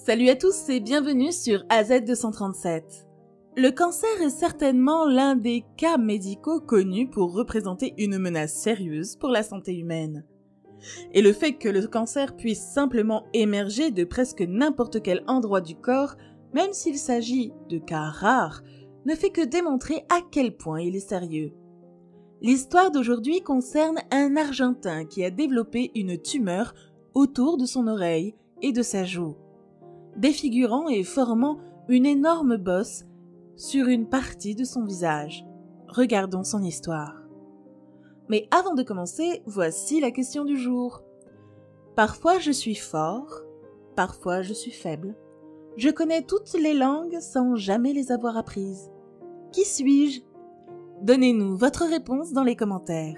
Salut à tous et bienvenue sur AZ237. Le cancer est certainement l'un des cas médicaux connus pour représenter une menace sérieuse pour la santé humaine. Et le fait que le cancer puisse simplement émerger de presque n'importe quel endroit du corps, même s'il s'agit de cas rares, ne fait que démontrer à quel point il est sérieux. L'histoire d'aujourd'hui concerne un Argentin qui a développé une tumeur autour de son oreille et de sa joue, défigurant et formant une énorme bosse sur une partie de son visage. Regardons son histoire. Mais avant de commencer, voici la question du jour. Parfois je suis fort, parfois je suis faible. Je connais toutes les langues sans jamais les avoir apprises. Qui suis-je? Donnez-nous votre réponse dans les commentaires.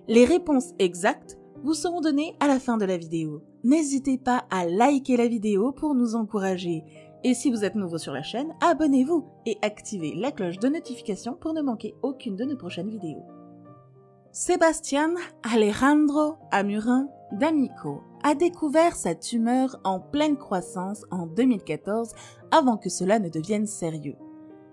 Les réponses exactes vous seront données à la fin de la vidéo. N'hésitez pas à liker la vidéo pour nous encourager. Et si vous êtes nouveau sur la chaîne, abonnez-vous et activez la cloche de notification pour ne manquer aucune de nos prochaines vidéos. Sebastián Alejandro Amurín d'Amico a découvert sa tumeur en pleine croissance en 2014 avant que cela ne devienne sérieux.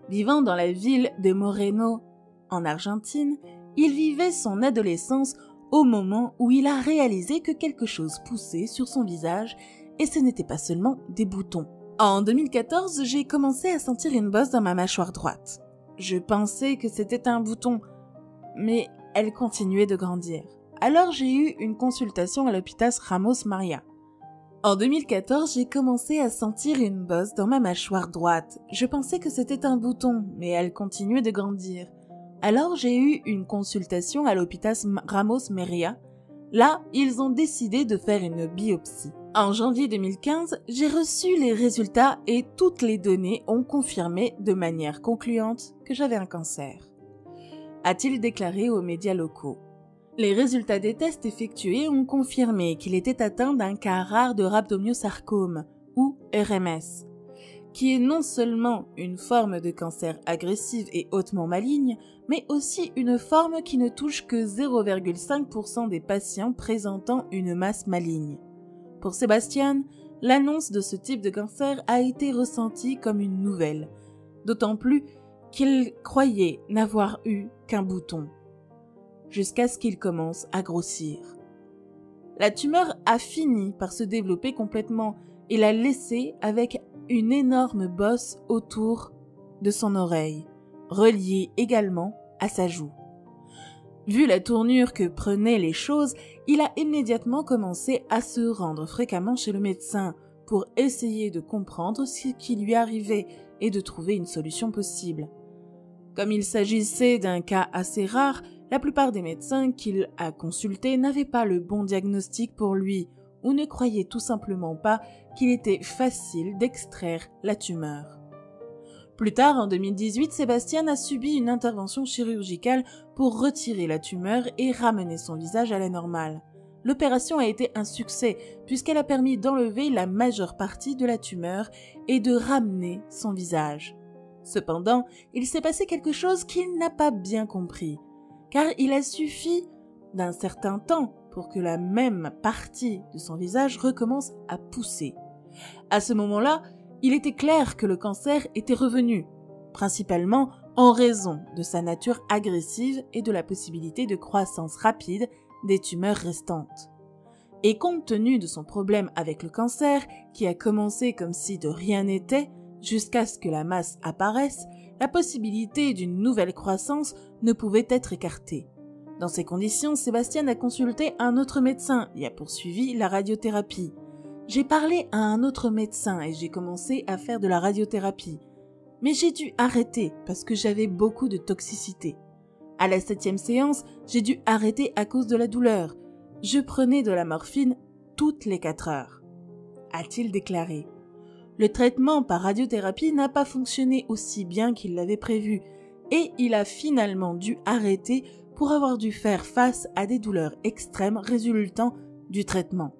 Vivant dans la ville de Moreno, en Argentine, il vivait son adolescence au moment où il a réalisé que quelque chose poussait sur son visage et ce n'était pas seulement des boutons. En 2014, j'ai commencé à sentir une bosse dans ma mâchoire droite. Je pensais que c'était un bouton, mais elle continuait de grandir. Alors j'ai eu une consultation à l'hôpital Ramos Maria. En 2014, j'ai commencé à sentir une bosse dans ma mâchoire droite. Je pensais que c'était un bouton, mais elle continuait de grandir. Alors j'ai eu une consultation à l'hôpital Ramos Maria. Là, ils ont décidé de faire une biopsie. En janvier 2015, j'ai reçu les résultats et toutes les données ont confirmé de manière concluante que j'avais un cancer, a-t-il déclaré aux médias locaux. Les résultats des tests effectués ont confirmé qu'il était atteint d'un cas rare de rhabdomyosarcome, ou RMS, qui est non seulement une forme de cancer agressive et hautement maligne, mais aussi une forme qui ne touche que 0,5% des patients présentant une masse maligne. Pour Sebastián, l'annonce de ce type de cancer a été ressentie comme une nouvelle, d'autant plus qu'il croyait n'avoir eu qu'un bouton, jusqu'à ce qu'il commence à grossir. La tumeur a fini par se développer complètement et l'a laissé avec une énorme bosse autour de son oreille, reliée également à sa joue. Vu la tournure que prenaient les choses, il a immédiatement commencé à se rendre fréquemment chez le médecin pour essayer de comprendre ce qui lui arrivait et de trouver une solution possible. Comme il s'agissait d'un cas assez rare, la plupart des médecins qu'il a consultés n'avaient pas le bon diagnostic pour lui ou ne croyaient tout simplement pas qu'il était facile d'extraire la tumeur. Plus tard, en 2018, Sebastián a subi une intervention chirurgicale pour retirer la tumeur et ramener son visage à la normale. L'opération a été un succès puisqu'elle a permis d'enlever la majeure partie de la tumeur et de ramener son visage. Cependant, il s'est passé quelque chose qu'il n'a pas bien compris, car il a suffi d'un certain temps pour que la même partie de son visage recommence à pousser. À ce moment-là, il était clair que le cancer était revenu, principalement en raison de sa nature agressive et de la possibilité de croissance rapide des tumeurs restantes. Et compte tenu de son problème avec le cancer, qui a commencé comme si de rien n'était, jusqu'à ce que la masse apparaisse, la possibilité d'une nouvelle croissance ne pouvait être écartée. Dans ces conditions, Sebastián a consulté un autre médecin et a poursuivi la radiothérapie. J'ai parlé à un autre médecin et j'ai commencé à faire de la radiothérapie. Mais j'ai dû arrêter parce que j'avais beaucoup de toxicité. À la 7e séance, j'ai dû arrêter à cause de la douleur. Je prenais de la morphine toutes les 4 heures, a-t-il déclaré. Le traitement par radiothérapie n'a pas fonctionné aussi bien qu'il l'avait prévu et il a finalement dû arrêter pour avoir dû faire face à des douleurs extrêmes résultant du traitement.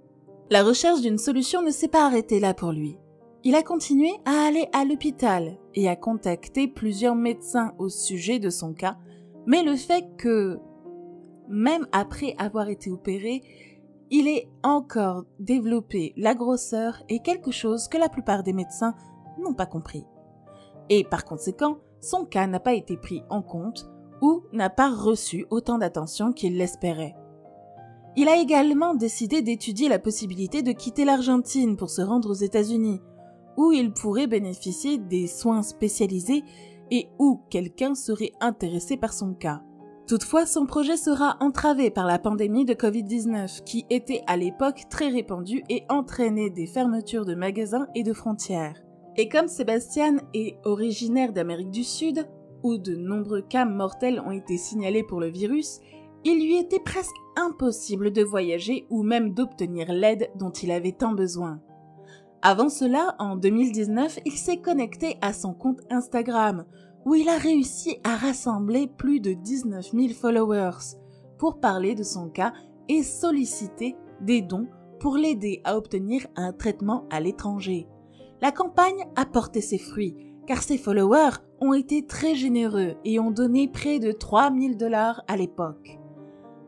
La recherche d'une solution ne s'est pas arrêtée là pour lui. Il a continué à aller à l'hôpital et à contacter plusieurs médecins au sujet de son cas, mais le fait que, même après avoir été opéré, il est encore développé la grosseur est quelque chose que la plupart des médecins n'ont pas compris. Et par conséquent, son cas n'a pas été pris en compte ou n'a pas reçu autant d'attention qu'il l'espérait. Il a également décidé d'étudier la possibilité de quitter l'Argentine pour se rendre aux États-Unis, où il pourrait bénéficier des soins spécialisés et où quelqu'un serait intéressé par son cas. Toutefois, son projet sera entravé par la pandémie de Covid-19 qui était à l'époque très répandue et entraînait des fermetures de magasins et de frontières. Et comme Sébastien est originaire d'Amérique du Sud, où de nombreux cas mortels ont été signalés pour le virus, il lui était presque impossible de voyager ou même d'obtenir l'aide dont il avait tant besoin. Avant cela, en 2019, il s'est connecté à son compte Instagram, où il a réussi à rassembler plus de 19 000 followers pour parler de son cas et solliciter des dons pour l'aider à obtenir un traitement à l'étranger. La campagne a porté ses fruits, car ses followers ont été très généreux et ont donné près de 3 000 $ à l'époque.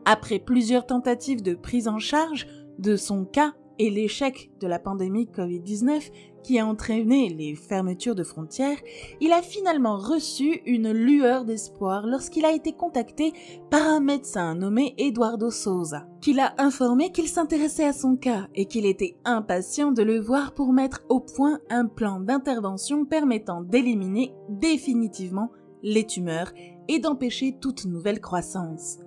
Après plusieurs tentatives de prise en charge de son cas et l'échec de la pandémie Covid-19 qui a entraîné les fermetures de frontières, il a finalement reçu une lueur d'espoir lorsqu'il a été contacté par un médecin nommé Eduardo Souza, qui l'a informé qu'il s'intéressait à son cas et qu'il était impatient de le voir pour mettre au point un plan d'intervention permettant d'éliminer définitivement les tumeurs et d'empêcher toute nouvelle croissance.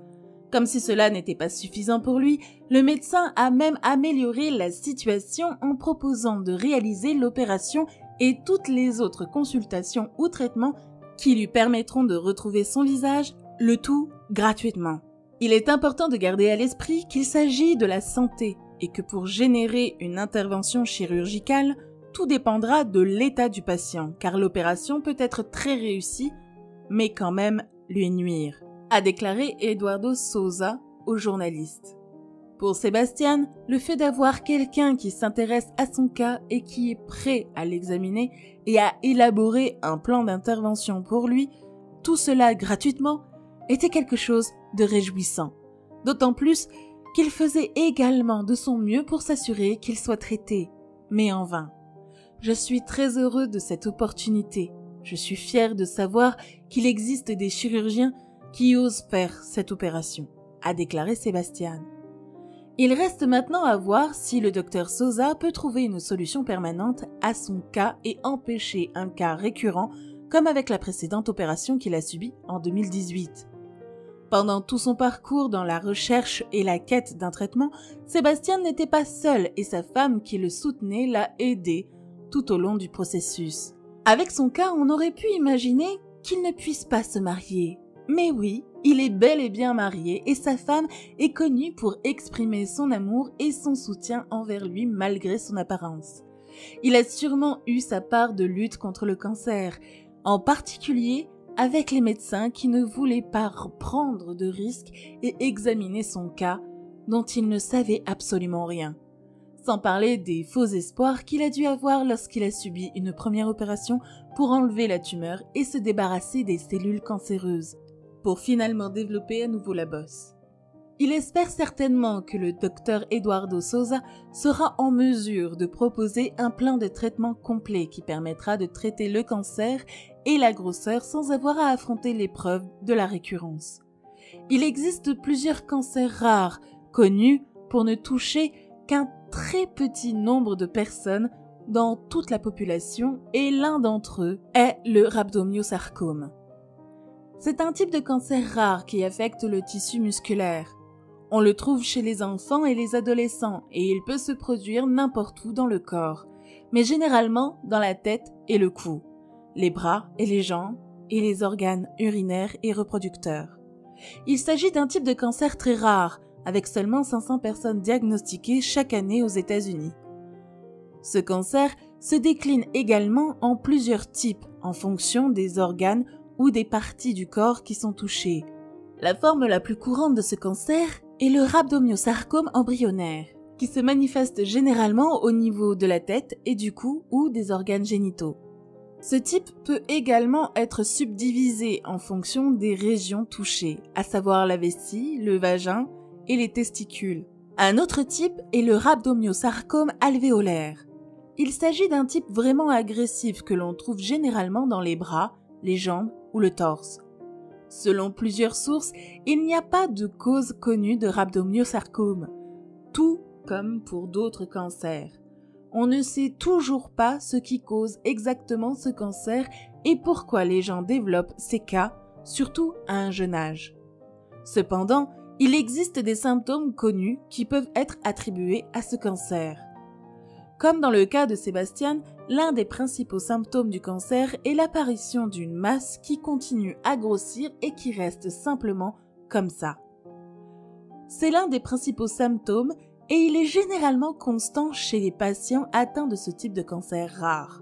Comme si cela n'était pas suffisant pour lui, le médecin a même amélioré la situation en proposant de réaliser l'opération et toutes les autres consultations ou traitements qui lui permettront de retrouver son visage, le tout gratuitement. Il est important de garder à l'esprit qu'il s'agit de la santé et que pour générer une intervention chirurgicale, tout dépendra de l'état du patient, car l'opération peut être très réussie, mais quand même lui nuire, a déclaré Eduardo Souza aux journalistes. Pour Sébastien, le fait d'avoir quelqu'un qui s'intéresse à son cas et qui est prêt à l'examiner et à élaborer un plan d'intervention pour lui, tout cela gratuitement, était quelque chose de réjouissant. D'autant plus qu'il faisait également de son mieux pour s'assurer qu'il soit traité, mais en vain. Je suis très heureux de cette opportunité. Je suis fier de savoir qu'il existe des chirurgiens qui osent faire cette opération, a déclaré Sébastien. Il reste maintenant à voir si le docteur Souza peut trouver une solution permanente à son cas et empêcher un cas récurrent comme avec la précédente opération qu'il a subie en 2018. Pendant tout son parcours dans la recherche et la quête d'un traitement, Sébastien n'était pas seul et sa femme qui le soutenait l'a aidé tout au long du processus. Avec son cas, on aurait pu imaginer qu'il ne puisse pas se marier. Mais oui, il est bel et bien marié et sa femme est connue pour exprimer son amour et son soutien envers lui malgré son apparence. Il a sûrement eu sa part de lutte contre le cancer, en particulier avec les médecins qui ne voulaient pas prendre de risques et examiner son cas dont il ne savait absolument rien. Sans parler des faux espoirs qu'il a dû avoir lorsqu'il a subi une première opération pour enlever la tumeur et se débarrasser des cellules cancéreuses, pour finalement développer à nouveau la bosse. Il espère certainement que le docteur Eduardo Souza sera en mesure de proposer un plan de traitement complet qui permettra de traiter le cancer et la grosseur sans avoir à affronter l'épreuve de la récurrence. Il existe plusieurs cancers rares, connus pour ne toucher qu'un très petit nombre de personnes dans toute la population et l'un d'entre eux est le rhabdomyosarcome. C'est un type de cancer rare qui affecte le tissu musculaire. On le trouve chez les enfants et les adolescents et il peut se produire n'importe où dans le corps, mais généralement dans la tête et le cou, les bras et les jambes et les organes urinaires et reproducteurs. Il s'agit d'un type de cancer très rare, avec seulement 500 personnes diagnostiquées chaque année aux États-Unis. Ce cancer se décline également en plusieurs types en fonction des organes ou des parties du corps qui sont touchées. La forme la plus courante de ce cancer est le rhabdomyosarcome embryonnaire, qui se manifeste généralement au niveau de la tête et du cou ou des organes génitaux. Ce type peut également être subdivisé en fonction des régions touchées, à savoir la vessie, le vagin et les testicules. Un autre type est le rhabdomyosarcome alvéolaire. Il s'agit d'un type vraiment agressif que l'on trouve généralement dans les bras, les jambes ou le torse. Selon plusieurs sources, il n'y a pas de cause connue de rhabdomyosarcome, tout comme pour d'autres cancers. On ne sait toujours pas ce qui cause exactement ce cancer et pourquoi les gens développent ces cas, surtout à un jeune âge. Cependant, il existe des symptômes connus qui peuvent être attribués à ce cancer. Comme dans le cas de Sébastien, l'un des principaux symptômes du cancer est l'apparition d'une masse qui continue à grossir et qui reste simplement comme ça. C'est l'un des principaux symptômes et il est généralement constant chez les patients atteints de ce type de cancer rare.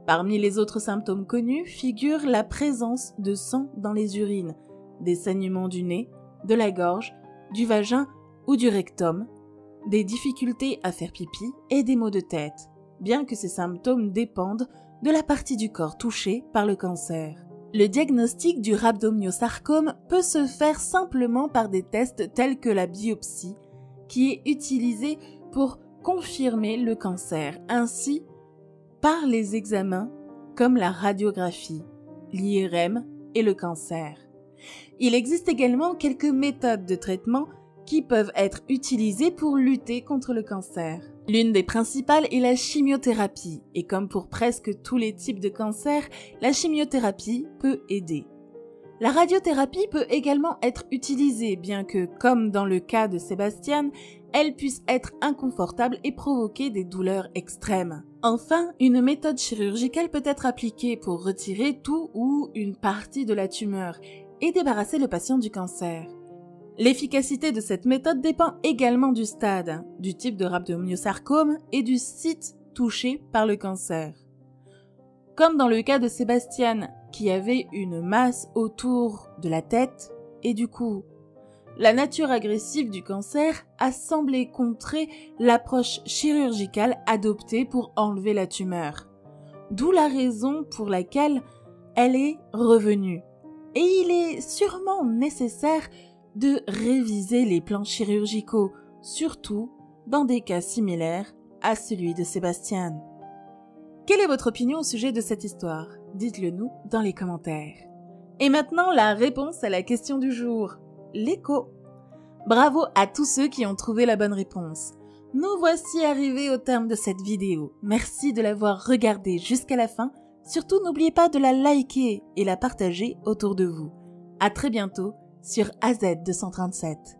Parmi les autres symptômes connus figure la présence de sang dans les urines, des saignements du nez, de la gorge, du vagin ou du rectum, des difficultés à faire pipi et des maux de tête, bien que ces symptômes dépendent de la partie du corps touchée par le cancer. Le diagnostic du rhabdomyosarcome peut se faire simplement par des tests tels que la biopsie, qui est utilisée pour confirmer le cancer, ainsi par les examens comme la radiographie, l'IRM et le cancer. Il existe également quelques méthodes de traitement qui peuvent être utilisées pour lutter contre le cancer. L'une des principales est la chimiothérapie, et comme pour presque tous les types de cancer, la chimiothérapie peut aider. La radiothérapie peut également être utilisée, bien que, comme dans le cas de Sébastien, elle puisse être inconfortable et provoquer des douleurs extrêmes. Enfin, une méthode chirurgicale peut être appliquée pour retirer tout ou une partie de la tumeur et débarrasser le patient du cancer. L'efficacité de cette méthode dépend également du stade, du type de rhabdomyosarcome et du site touché par le cancer. Comme dans le cas de Sébastien, qui avait une masse autour de la tête et du cou. La nature agressive du cancer a semblé contrer l'approche chirurgicale adoptée pour enlever la tumeur, d'où la raison pour laquelle elle est revenue. Et il est sûrement nécessaire de réviser les plans chirurgicaux, surtout dans des cas similaires à celui de Sébastien. Quelle est votre opinion au sujet de cette histoire? Dites-le nous dans les commentaires. Et maintenant, la réponse à la question du jour. L'écho. Bravo à tous ceux qui ont trouvé la bonne réponse. Nous voici arrivés au terme de cette vidéo. Merci de l'avoir regardée jusqu'à la fin. Surtout, n'oubliez pas de la liker et la partager autour de vous. À très bientôt sur AZ237.